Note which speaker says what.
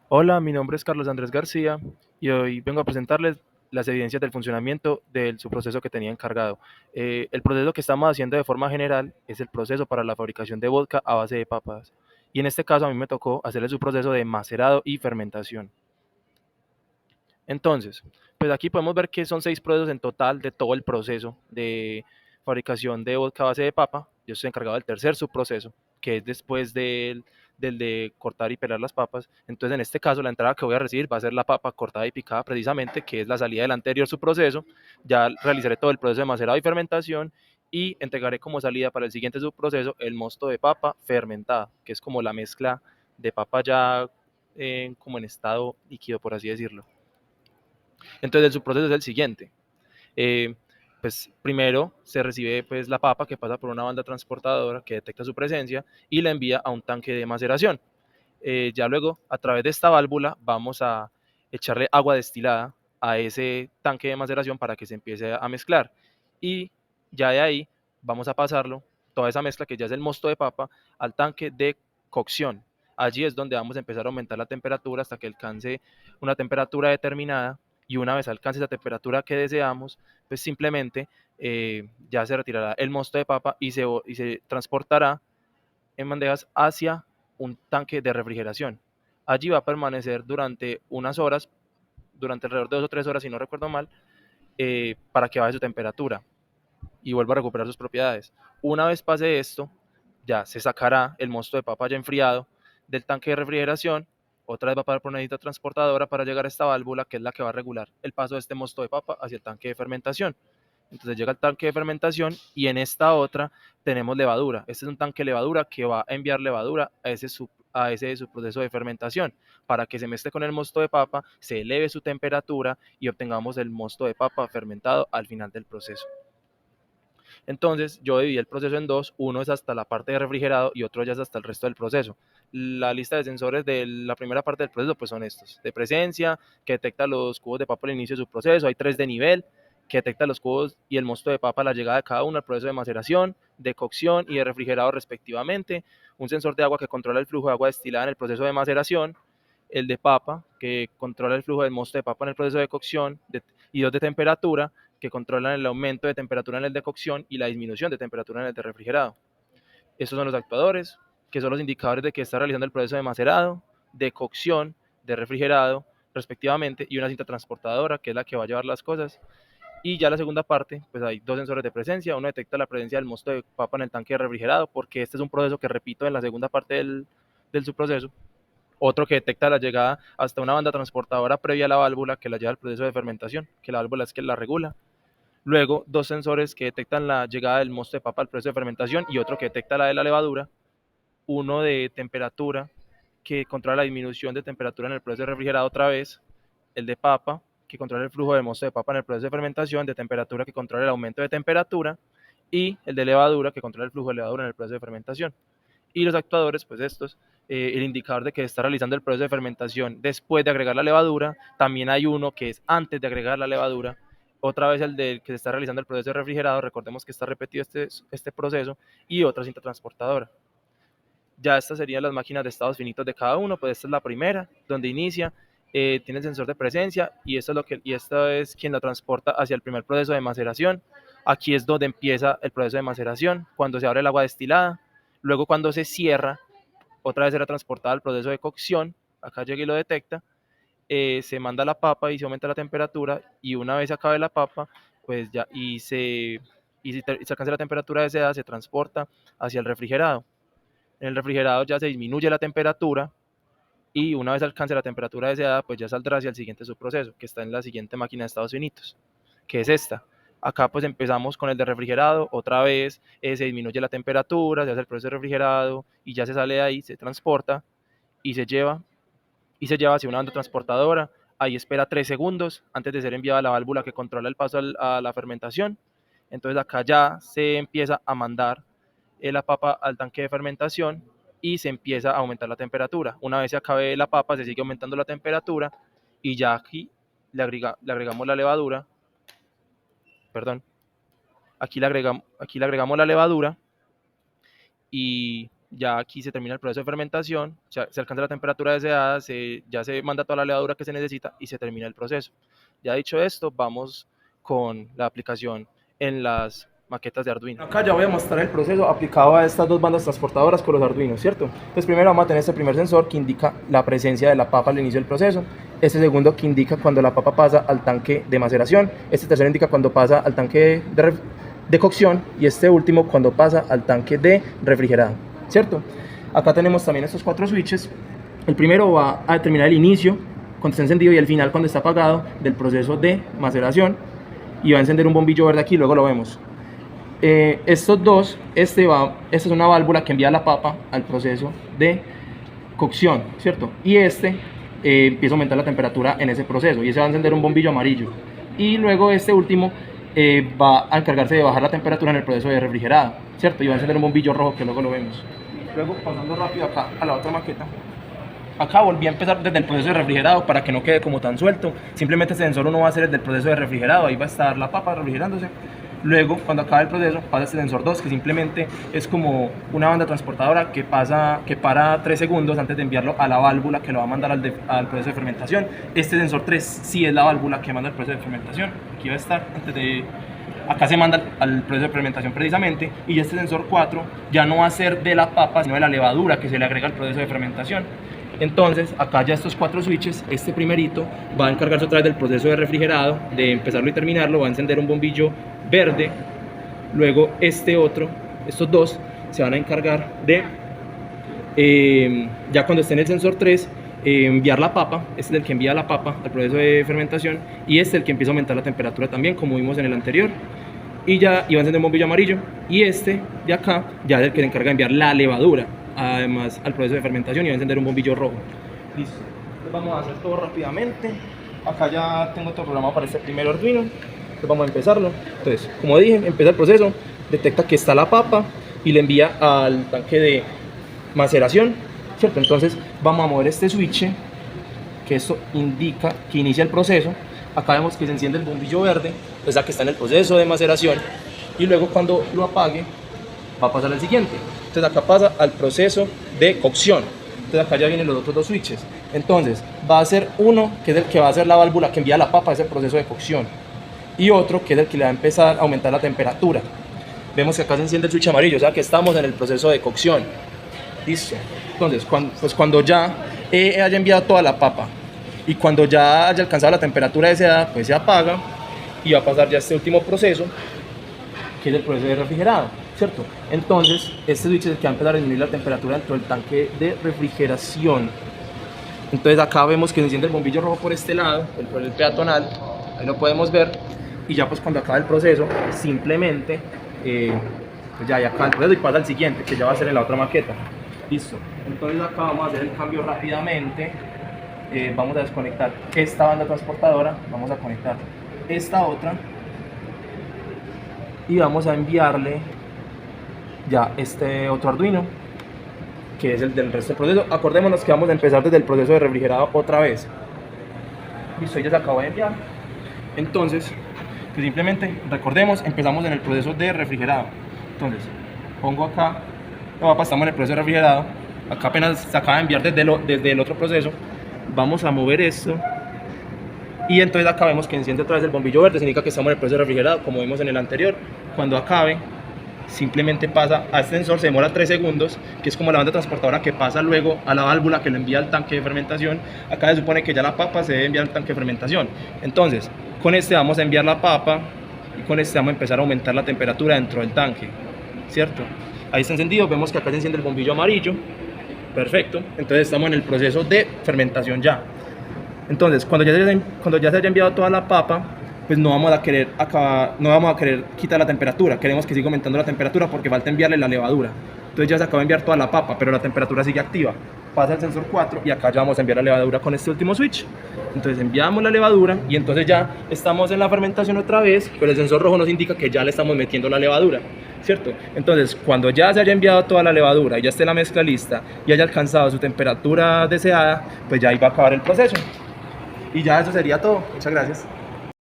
Speaker 1: Hola, mi nombre es Carlos Andrés García y hoy vengo a presentarles las evidencias del funcionamiento del subproceso que tenía encargado. El proceso que estamos haciendo de forma general es el proceso para la fabricación de vodka a base de papas. Y en este caso a mí me tocó hacer el subproceso de macerado y fermentación. Entonces, pues aquí podemos ver que son 6 procesos en total de todo el proceso de fabricación de vodka a base de papa. Yo estoy encargado del tercer subproceso, que es después del de cortar y pelar las papas. Entonces, en este caso, la entrada que voy a recibir va a ser la papa cortada y picada precisamente, que es la salida del anterior subproceso. Ya realizaré todo el proceso de macerado y fermentación y entregaré como salida para el siguiente subproceso el mosto de papa fermentada, que es como la mezcla de papa ya como en estado líquido, por así decirlo. Entonces, su proceso es el siguiente. Eh, pues primero se recibe pues la papa que pasa por una banda transportadora que detecta su presencia y la envía a un tanque de maceración. Ya luego, a través de esta válvula, vamos a echarle agua destilada a ese tanque de maceración para que se empiece a mezclar. Y ya de ahí vamos a pasarlo, toda esa mezcla que ya es el mosto de papa, al tanque de cocción. Allí es donde vamos a empezar a aumentar la temperatura hasta que alcance una temperatura determinada y una vez alcance esa temperatura que deseamos, pues simplemente ya se retirará el mosto de papa y se transportará en bandejas hacia un tanque de refrigeración. Allí va a permanecer durante unas horas, durante alrededor de 2 o 3 horas, si no recuerdo mal, para que baje su temperatura y vuelva a recuperar sus propiedades. Una vez pase esto, ya se sacará el mosto de papa ya enfriado del tanque de refrigeración. Otra vez va a pasar por una edita transportadora para llegar a esta válvula, que es la que va a regular el paso de este mosto de papa hacia el tanque de fermentación. Entonces llega el tanque de fermentación y en esta otra tenemos levadura. Este es un tanque de levadura que va a enviar levadura a ese subproceso de fermentación para que se mezcle con el mosto de papa, se eleve su temperatura y obtengamos el mosto de papa fermentado al final del proceso. Entonces yo dividí el proceso en dos, uno es hasta la parte de refrigerado y otro ya es hasta el resto del proceso. La lista de sensores de la primera parte del proceso pues son estos, de presencia, que detecta los cubos de papa al inicio de su proceso, hay 3 de nivel, que detecta los cubos y el mosto de papa a la llegada de cada uno al proceso de maceración, de cocción y de refrigerado respectivamente, un sensor de agua que controla el flujo de agua destilada en el proceso de maceración, el de papa, que controla el flujo del mosto de papa en el proceso de cocción, y dos de temperatura, que controlan el aumento de temperatura en el de cocción y la disminución de temperatura en el de refrigerado. Estos son los actuadores, que son los indicadores de que está realizando el proceso de macerado, de cocción, de refrigerado, respectivamente, y una cinta transportadora, que es la que va a llevar las cosas. Y ya la segunda parte, pues hay 2 sensores de presencia. Uno detecta la presencia del mosto de papa en el tanque de refrigerado, porque este es un proceso que repito en la segunda parte del subproceso. Otro que detecta la llegada hasta una banda transportadora previa a la válvula que la lleva al proceso de fermentación, que la válvula es que la regula. Luego, 2 sensores que detectan la llegada del mosto de papa al proceso de fermentación y otro que detecta la de la levadura. Uno de temperatura, que controla la disminución de temperatura en el proceso de refrigerado otra vez. El de papa, que controla el flujo de mosto de papa en el proceso de fermentación. De temperatura, que controla el aumento de temperatura. Y el de levadura, que controla el flujo de levadura en el proceso de fermentación. Y los actuadores, pues estos, el indicador de que está realizando el proceso de fermentación después de agregar la levadura. También hay uno que es antes de agregar la levadura. Otra vez el de que se está realizando el proceso de refrigerado, recordemos que está repetido este proceso, y otra cinta transportadora. Ya estas serían las máquinas de estados finitos de cada uno, pues esta es la primera, donde inicia, tiene el sensor de presencia y esta es quien la transporta hacia el primer proceso de maceración. Aquí es donde empieza el proceso de maceración, cuando se abre el agua destilada. Luego, cuando se cierra, otra vez será transportada al proceso de cocción. Acá llega y lo detecta. Se manda la papa y se aumenta la temperatura. Y una vez se acabe la papa, pues ya, y si se alcanza la temperatura deseada, se transporta hacia el refrigerado. En el refrigerado ya se disminuye la temperatura y una vez alcance la temperatura deseada, pues ya saldrá hacia el siguiente subproceso, que está en la siguiente máquina de estados finitos, que es esta. Acá pues empezamos con el de refrigerado, otra vez se disminuye la temperatura, se hace el proceso de refrigerado y ya se sale de ahí, se transporta y se lleva hacia una banda transportadora. Ahí espera 3 segundos antes de ser enviada a la válvula que controla el paso a la fermentación. Entonces acá ya se empieza a mandar la papa al tanque de fermentación y se empieza a aumentar la temperatura. Una vez se acabe la papa, se sigue aumentando la temperatura y ya aquí le agregamos la levadura, perdón, aquí le agregamos la levadura ya aquí se termina el proceso de fermentación, se alcanza la temperatura deseada, ya se manda toda la levadura que se necesita y se termina el proceso. Ya dicho esto, vamos con la aplicación en las maquetas de Arduino. Acá ya voy a mostrar el proceso aplicado a estas dos bandas transportadoras con los Arduinos, ¿cierto? Entonces primero vamos a tener este primer sensor que indica la presencia de la papa al inicio del proceso, este segundo que indica cuando la papa pasa al tanque de maceración, este tercero indica cuando pasa al tanque de cocción y este último cuando pasa al tanque de refrigerado, ¿cierto? Acá tenemos también estos 4 switches. El primero va a determinar el inicio cuando está encendido y el final cuando está apagado del proceso de maceración, y va a encender un bombillo verde aquí, luego lo vemos. Estos dos, esta es una válvula que envía la papa al proceso de cocción, ¿cierto? Y empieza a aumentar la temperatura en ese proceso y ese va a encender un bombillo amarillo. Y luego este último va a encargarse de bajar la temperatura en el proceso de refrigerado, ¿cierto? Y va a encender un bombillo rojo que luego lo vemos. Luego, pasando rápido acá a la otra maqueta, acá volví a empezar desde el proceso de refrigerado para que no quede como tan suelto. Simplemente este sensor uno va a hacer desde el proceso de refrigerado, ahí va a estar la papa refrigerándose. Luego, cuando acabe el proceso, pasa este sensor 2, que simplemente es como una banda transportadora que para 3 segundos antes de enviarlo a la válvula que lo va a mandar al proceso de fermentación. Este sensor 3 sí es la válvula que manda al proceso de fermentación. Aquí va a estar acá se manda al proceso de fermentación precisamente, y este sensor 4 ya no va a ser de la papa, sino de la levadura que se le agrega al proceso de fermentación. Entonces, acá ya estos 4 switches, este primerito va a encargarse otra vez del proceso de refrigerado, de empezarlo y terminarlo, va a encender un bombillo verde. Luego estos dos se van a encargar de, ya cuando esté en el sensor 3, enviar la papa. Este es el que envía la papa al proceso de fermentación, y este es el que empieza a aumentar la temperatura también, como vimos en el anterior. Y ya iba a encender un bombillo amarillo, y este de acá ya es el que se encarga de enviar la levadura además al proceso de fermentación, y va a encender un bombillo rojo. Listo. Entonces vamos a hacer todo rápidamente. Acá ya tengo todo programado para este primer Arduino. Entonces vamos a empezarlo. Entonces, como dije, empieza el proceso, detecta que está la papa y le envía al tanque de maceración, ¿cierto? Entonces vamos a mover este switch, que esto indica que inicia el proceso. Acá vemos que se enciende el bombillo verde, pues ya que está en el proceso de maceración, y luego cuando lo apague va a pasar al siguiente. Entonces acá pasa al proceso de cocción. Entonces acá ya vienen los otros 2 switches. Entonces va a ser uno que es el que va a ser la válvula que envía la papa a ese proceso de cocción, y otro que es el que le va a empezar a aumentar la temperatura. Vemos que acá se enciende el switch amarillo, o sea que estamos en el proceso de cocción. Listo. Entonces cuando ya haya enviado toda la papa y cuando ya haya alcanzado la temperatura deseada, pues se apaga y va a pasar ya este último proceso, que es el proceso de refrigerado, ¿cierto? Entonces este switch es el que va a empezar a disminuir la temperatura dentro del tanque de refrigeración. Entonces acá vemos que se enciende el bombillo rojo por este lado, por el peatonal, ahí lo podemos ver, y ya pues cuando acabe el proceso, simplemente pues ya acaba el proceso y pasa al siguiente, que ya va a ser en la otra maqueta. Listo. Entonces acá vamos a hacer el cambio rápidamente. Vamos a desconectar esta banda transportadora, vamos a conectar esta otra, y vamos a enviarle ya este otro Arduino, que es el del resto del proceso. Acordémonos que vamos a empezar desde el proceso de refrigerado otra vez. Listo, ya se acabó de enviar. Entonces, pues simplemente recordemos, empezamos en el proceso de refrigerado. Entonces, pongo acá, estamos en el proceso de refrigerado. Acá apenas se acaba de enviar desde el otro proceso. Vamos a mover esto, y entonces acá vemos que enciende otra vez el bombillo verde, significa que estamos en el proceso de refrigerado, como vimos en el anterior. Cuando acabe, simplemente pasa a este sensor, se demora 3 segundos, que es como la banda transportadora que pasa luego a la válvula que lo envía al tanque de fermentación. Acá se supone que ya la papa se debe enviar al tanque de fermentación. Entonces, con este vamos a enviar la papa, y con este vamos a empezar a aumentar la temperatura dentro del tanque, ¿cierto? Ahí está encendido, vemos que acá se enciende el bombillo amarillo. Perfecto, entonces estamos en el proceso de fermentación ya. Entonces, cuando ya se haya enviado toda la papa, pues no vamos a querer quitar la temperatura, queremos que siga aumentando la temperatura porque falta enviarle la levadura. Entonces ya se acaba de enviar toda la papa, pero la temperatura sigue activa. Pasa el sensor 4 y acá ya vamos a enviar la levadura con este último switch. Entonces enviamos la levadura y entonces ya estamos en la fermentación otra vez, pero el sensor rojo nos indica que ya le estamos metiendo la levadura, ¿cierto? Entonces cuando ya se haya enviado toda la levadura y ya esté la mezcla lista y haya alcanzado su temperatura deseada, pues ya ahí va a acabar el proceso. Y ya eso sería todo. Muchas gracias.